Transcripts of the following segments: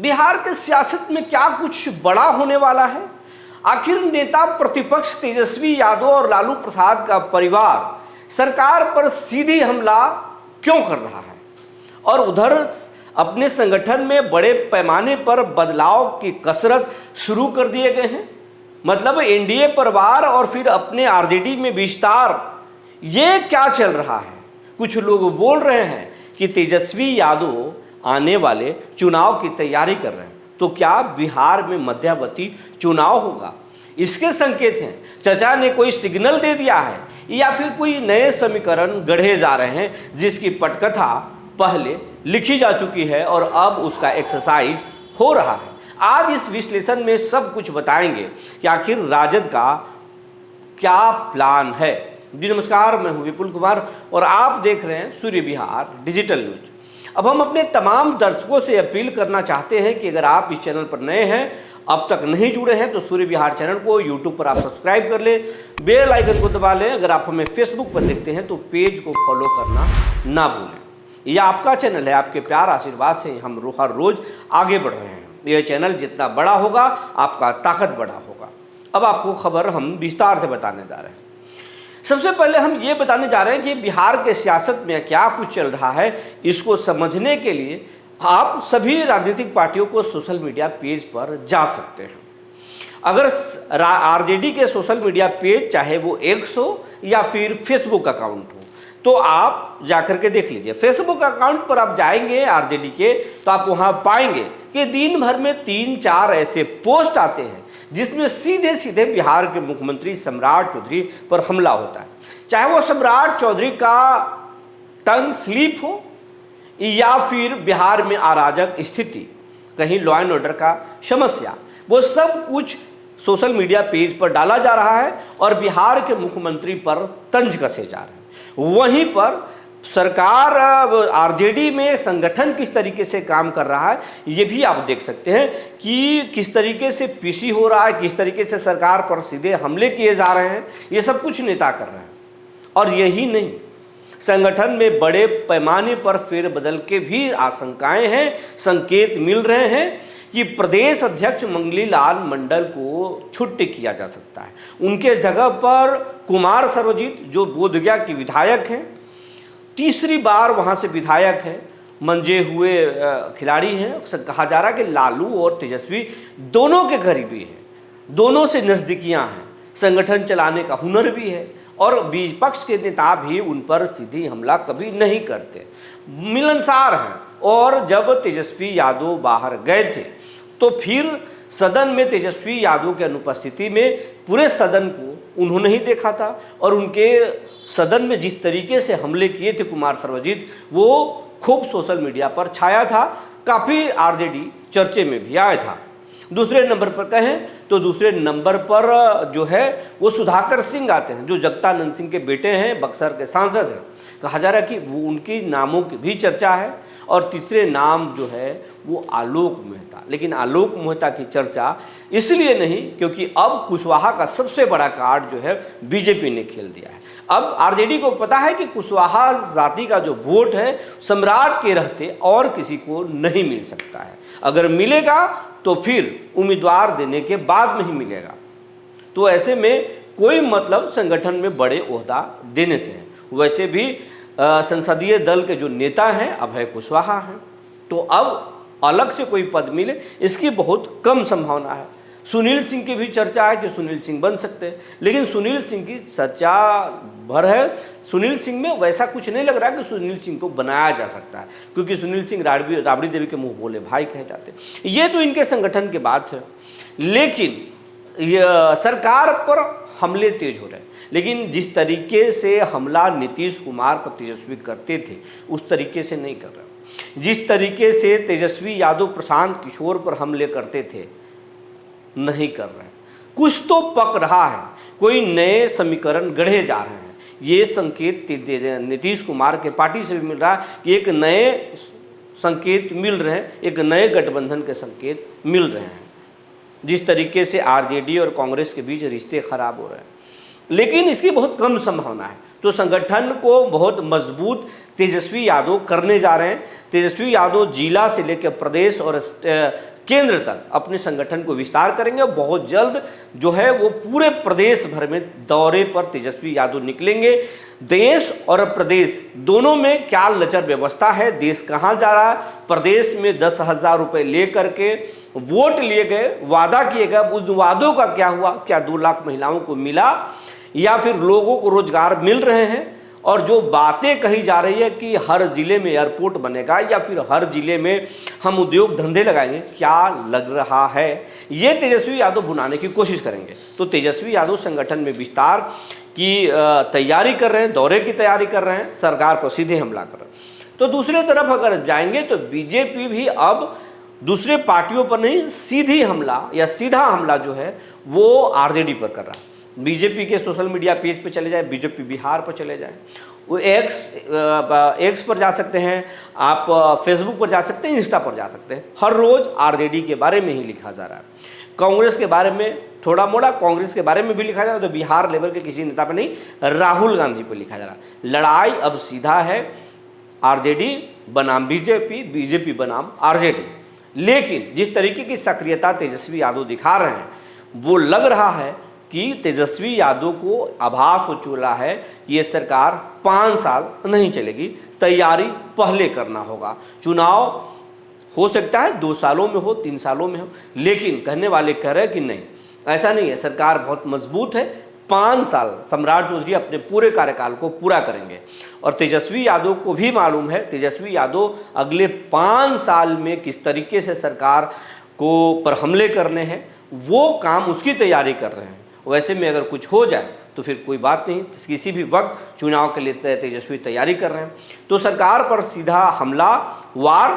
बिहार के सियासत में क्या कुछ बड़ा होने वाला है? आखिर नेता प्रतिपक्ष तेजस्वी यादव और लालू प्रसाद का परिवार सरकार पर सीधी हमला क्यों कर रहा है? और उधर अपने संगठन में बड़े पैमाने पर बदलाव की कसरत शुरू कर दिए गए हैं। मतलब एनडीए परिवार और फिर अपने आरजेडी में विस्तार, ये क्या चल रहा है? कुछ लोग बोल रहे हैं कि तेजस्वी यादव आने वाले चुनाव की तैयारी कर रहे हैं। तो क्या बिहार में मध्यावधि चुनाव होगा? इसके संकेत हैं। चचा ने कोई सिग्नल दे दिया है या फिर कोई नए समीकरण गढ़े जा रहे हैं जिसकी पटकथा पहले लिखी जा चुकी है और अब उसका एक्सरसाइज हो रहा है। आज इस विश्लेषण में सब कुछ बताएंगे कि आखिर राजद का क्या प्लान है। जी नमस्कार, मैं हूं विपुल कुमार और आप देख रहे हैं सूर्य विहार डिजिटल न्यूज। अब हम अपने तमाम दर्शकों से अपील करना चाहते हैं कि अगर आप इस चैनल पर नए हैं, अब तक नहीं जुड़े हैं, तो सूर्य विहार चैनल को यूट्यूब पर आप सब्सक्राइब कर लें, बेल आइकन को दबा लें। अगर आप हमें फेसबुक पर देखते हैं तो पेज को फॉलो करना ना भूलें। यह आपका चैनल है, आपके प्यार आशीर्वाद से हम हर रोज आगे बढ़ रहे हैं। यह चैनल जितना बड़ा होगा आपका ताकत बड़ा होगा। अब आपको खबर हम विस्तार से बताने जा रहे हैं। सबसे पहले हम ये बताने जा रहे हैं कि बिहार के सियासत में क्या कुछ चल रहा है। इसको समझने के लिए आप सभी राजनीतिक पार्टियों को सोशल मीडिया पेज पर जा सकते हैं। अगर आरजेडी के सोशल मीडिया पेज, चाहे वो एक्स हो या फिर फेसबुक अकाउंट हो, तो आप जाकर के देख लीजिए। फेसबुक अकाउंट पर आप जाएंगे आरजेडी के, तो आप वहां पाएंगे कि दिन भर में 3-4 ऐसे पोस्ट आते हैं जिसमें सीधे सीधे बिहार के मुख्यमंत्री सम्राट चौधरी पर हमला होता है। चाहे वो सम्राट चौधरी का टंग स्लिप हो या फिर बिहार में अराजक स्थिति, कहीं लॉ एंड ऑर्डर का समस्या, वो सब कुछ सोशल मीडिया पेज पर डाला जा रहा है और बिहार के मुख्यमंत्री पर तंज कसे जा रहे हैं। वहीं पर सरकार आरजेडी में संगठन किस तरीके से काम कर रहा है, ये भी आप देख सकते हैं कि किस तरीके से पीसी हो रहा है, किस तरीके से सरकार पर सीधे हमले किए जा रहे हैं। ये सब कुछ नेता कर रहे हैं। और यही नहीं, संगठन में बड़े पैमाने पर फेरबदल के भी आशंकाएं हैं, संकेत मिल रहे हैं कि प्रदेश अध्यक्ष मंगली लाल मंडल को छुट्टी किया जा सकता है। उनके जगह पर कुमार सर्वजीत, जो बोधगया के विधायक हैं, तीसरी बार वहां से विधायक हैं, मंजे हुए खिलाड़ी हैं। कहा जा रहा है कि लालू और तेजस्वी दोनों के करीबी हैं, दोनों से नज़दीकियां हैं, संगठन चलाने का हुनर भी है और विपक्ष के नेता भी उन पर सीधी हमला कभी नहीं करते, मिलनसार हैं। और जब तेजस्वी यादव बाहर गए थे तो फिर सदन में तेजस्वी यादव की अनुपस्थिति में पूरे सदन को उन्होंने ही देखा था और उनके सदन में जिस तरीके से हमले किए थे कुमार सर्वजीत, वो खूब सोशल मीडिया पर छाया था, काफ़ी आरजेडी चर्चे में भी आया था। दूसरे नंबर पर कहें तो दूसरे नंबर पर जो है वो सुधाकर सिंह आते हैं, जो जगतानंद सिंह के बेटे हैं, बक्सर के सांसद हैं। कहा जा रहा है कि वो उनकी नामों की भी चर्चा है। और तीसरे नाम जो है वो आलोक मेहता। लेकिन आलोक मेहता की चर्चा इसलिए नहीं क्योंकि अब कुशवाहा का सबसे बड़ा कार्ड जो है बीजेपी ने खेल दिया है। अब आरजेडी को पता है कि कुशवाहा जाति का जो वोट है सम्राट के रहते और किसी को नहीं मिल सकता है। अगर मिलेगा तो फिर उम्मीदवार देने के बाद में ही मिलेगा। तो ऐसे में कोई मतलब संगठन में बड़े ओहदा देने से है। वैसे भी संसदीय दल के जो नेता हैं अभय कुशवाहा हैं, तो अब अलग से कोई पद मिले इसकी बहुत कम संभावना है। सुनील सिंह की भी चर्चा है कि सुनील सिंह बन सकते हैं, लेकिन सुनील सिंह की सच्चा भर है। सुनील सिंह में वैसा कुछ नहीं लग रहा कि सुनील सिंह को बनाया जा सकता है, क्योंकि सुनील सिंह राबड़ी देवी के मुंह बोले भाई कहे जाते हैं। ये तो इनके संगठन की बात है। लेकिन सरकार पर हमले तेज हो रहे हैं। लेकिन जिस तरीके से हमला नीतीश कुमार पर तेजस्वी करते थे उस तरीके से नहीं कर रहे। जिस तरीके से तेजस्वी यादव प्रशांत किशोर पर हमले करते थे नहीं कर रहे। कुछ तो पक रहा है, कोई नए समीकरण गढ़े जा रहे हैं। ये संकेत नीतीश कुमार के पार्टी से भी मिल रहा है कि एक नए संकेत मिल रहे हैं, एक नए गठबंधन के संकेत मिल रहे हैं। जिस तरीके से आरजेडी और कांग्रेस के बीच रिश्ते खराब हो रहे हैं, लेकिन इसकी बहुत कम संभावना है। तो संगठन को बहुत मजबूत तेजस्वी यादव करने जा रहे हैं। तेजस्वी यादव जिला से लेकर प्रदेश और केंद्र तक अपने संगठन को विस्तार करेंगे। बहुत जल्द जो है वो पूरे प्रदेश भर में दौरे पर तेजस्वी यादव निकलेंगे। देश और प्रदेश दोनों में क्या लचर व्यवस्था है, देश कहाँ जा रहा है, प्रदेश में 10,000 रुपये लेकर के वोट लिए गए, वादा किए गए, उन वादों का क्या हुआ? क्या 2 लाख महिलाओं को मिला या फिर लोगों को रोजगार मिल रहे हैं? और जो बातें कही जा रही है कि हर जिले में एयरपोर्ट बनेगा या फिर हर जिले में हम उद्योग धंधे लगाएंगे, क्या लग रहा है? ये तेजस्वी यादव भुनाने की कोशिश करेंगे। तो तेजस्वी यादव संगठन में विस्तार की तैयारी कर रहे हैं, दौरे की तैयारी कर रहे हैं, सरकार पर सीधे हमला कर रहे हैं। तो दूसरी तरफ अगर जाएंगे तो बीजेपी भी अब दूसरे पार्टियों पर नहीं, सीधी हमला या सीधा हमला जो है वो आरजेडी पर कर रहा है। बीजेपी के सोशल मीडिया पेज पे चले जाए, बीजेपी बिहार पर चले जाए, वो एक्स पर जा सकते हैं, आप फेसबुक पर जा सकते हैं, इंस्टा पर जा सकते हैं। हर रोज आरजेडी के बारे में ही लिखा जा रहा है। कांग्रेस के बारे में थोड़ा मोड़ा कांग्रेस के बारे में भी लिखा जा रहा है, तो बिहार लेवल के किसी नेता पर नहीं, राहुल गांधी पर लिखा जा रहा है। लड़ाई अब सीधा है, आरजेडी बनाम बीजेपी, बीजेपी बनाम आरजेडी। लेकिन जिस तरीके की सक्रियता तेजस्वी यादव दिखा रहे हैं, वो लग रहा है कि तेजस्वी यादव को आभास हो चुका है कि ये सरकार 5 साल नहीं चलेगी, तैयारी पहले करना होगा। चुनाव हो सकता है 2 सालों में हो, 3 सालों में हो, लेकिन कहने वाले कह रहे हैं कि नहीं, ऐसा नहीं है, सरकार बहुत मजबूत है। 5 साल सम्राट चौधरी अपने पूरे कार्यकाल को पूरा करेंगे और तेजस्वी यादव को भी मालूम है तेजस्वी यादव अगले 5 साल में किस तरीके से सरकार को पर हमले करने हैं, वो काम उसकी तैयारी कर रहे हैं। वैसे में अगर कुछ हो जाए तो फिर कोई बात नहीं, किसी भी वक्त चुनाव के लिए तेजस्वी तैयारी कर रहे हैं। तो सरकार पर सीधा हमला, वार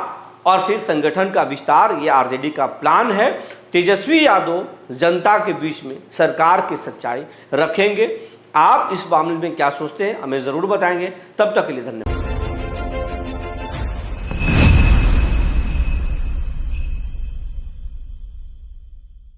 और फिर संगठन का विस्तार, ये आरजेडी का प्लान है। तेजस्वी यादव जनता के बीच में सरकार की सच्चाई रखेंगे। आप इस मामले में क्या सोचते हैं, हमें ज़रूर बताएंगे। तब तक के लिए धन्यवाद।